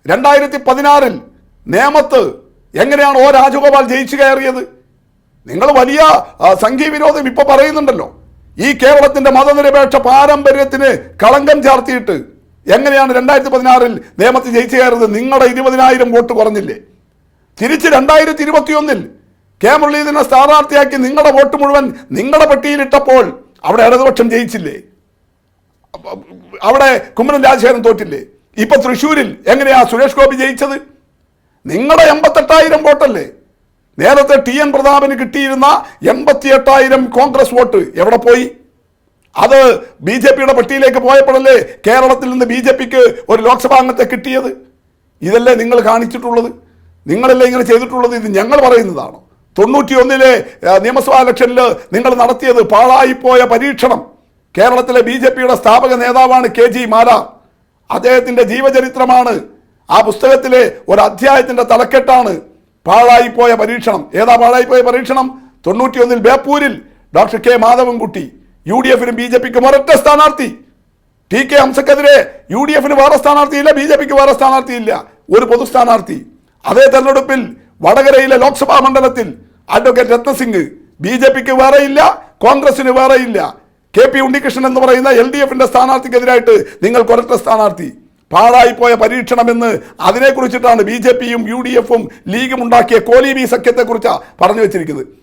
2016 നേമത്ത് എങ്ങനെയാണ് ഒ രാജഗോപാൽ ജയിച്ചു കയറിയത്? നിങ്ങൾ വലിയ സംഘീയവിരോധം ഇപ്പൊ പറയുന്നുണ്ടല്ലോ. ഈ കേരളത്തിന്റെ മതനിരപേക്ഷ പാരമ്പര്യത്തിന് കളങ്കം ചാർത്തിയിട്ട് എങ്ങനെയാണ് 2016 നേമത്ത് ജയിച്ചു കയറിയത്? നിങ്ങളുടെ 20,000 വോട്ട് കുറഞ്ഞില്ലേ? തിരിച്ച് 2021 കെ മുരളീധരനെ സ്ഥാനാർത്ഥിയാക്കി നിങ്ങളുടെ വോട്ട് മുഴുവൻ നിങ്ങളുടെ പെട്ടിയിലിട്ടപ്പോൾ അവിടെ ഇടതുപക്ഷം ജയിച്ചില്ലേ? അവിടെ കുമ്മനം രാജശേഖരൻ തോറ്റില്ലേ? ഇപ്പൊ തൃശ്ശൂരിൽ എങ്ങനെയാ സുരേഷ് ഗോപി ജയിച്ചത്? നിങ്ങളുടെ 88,000 വോട്ടല്ലേ? നേരത്തെ TN പ്രതാപന് കിട്ടിയിരുന്ന 88,000 കോൺഗ്രസ് വോട്ട് എവിടെ പോയി? അത് BJPയുടെ പെട്ടിയിലേക്ക് പോയപ്പോഴല്ലേ കേരളത്തിൽ നിന്ന് BJPക്ക് ഒരു ലോക്സഭാ അംഗത്തെ കിട്ടിയത്? ഇതല്ലേ നിങ്ങൾ കാണിച്ചിട്ടുള്ളത്? നിങ്ങളല്ലേ ഇങ്ങനെ ചെയ്തിട്ടുള്ളത്? ഇത് ഞങ്ങൾ പറയുന്നതാണോ? 91 നിയമസഭാ ഇലക്ഷനിൽ നിങ്ങൾ നടത്തിയത് പാഴായിപ്പോയ പരീക്ഷണം. കേരളത്തിലെ BJPയുടെ സ്ഥാപക നേതാവാണ് KG മാരാർ. അദ്ദേഹത്തിന്റെ ജീവചരിത്രമാണ് ആ പുസ്തകത്തിലെ ഒരു അധ്യായത്തിന്റെ തലക്കെട്ടാണ് പാഴായിപ്പോയ പരീക്ഷണം. ഏതാ പാഴായിപ്പോയ പരീക്ഷണം? 91 ബേപ്പൂരിൽ ഡോക്ടർ K മാധവൻകുട്ടി UDFനും BJPക്കും ഒരൊറ്റ സ്ഥാനാർത്ഥി. TK ഹംസക്കെതിരെ UDFന് വേറെ സ്ഥാനാർത്ഥിയില്ല, BJPക്ക് വേറെ സ്ഥാനാർത്ഥിയില്ല, ഒരു പൊതു സ്ഥാനാർത്ഥി. അതേ തെരഞ്ഞെടുപ്പിൽ വടകരയിലെ ലോക്സഭാ മണ്ഡലത്തിൽ അഡ്വക്കേറ്റ് രത്നസിംഗ് BJPക്ക് വേറെയില്ല, കോൺഗ്രസിന് വേറെയില്ല. KP ഉണ്ണികൃഷ്ണൻ എന്ന് പറയുന്ന LDFന്റെ സ്ഥാനാർത്ഥിക്കെതിരായിട്ട് നിങ്ങൾക്ക് ഒരൊറ്റ സ്ഥാനാർത്ഥി. പാഴായിപ്പോയ പരീക്ഷണമെന്ന് അതിനെക്കുറിച്ചിട്ടാണ് BJPയും UDFും ലീഗും ഉണ്ടാക്കിയ കോലീബി സഖ്യത്തെക്കുറിച്ചാണ് പറഞ്ഞു വെച്ചിരിക്കുന്നത്.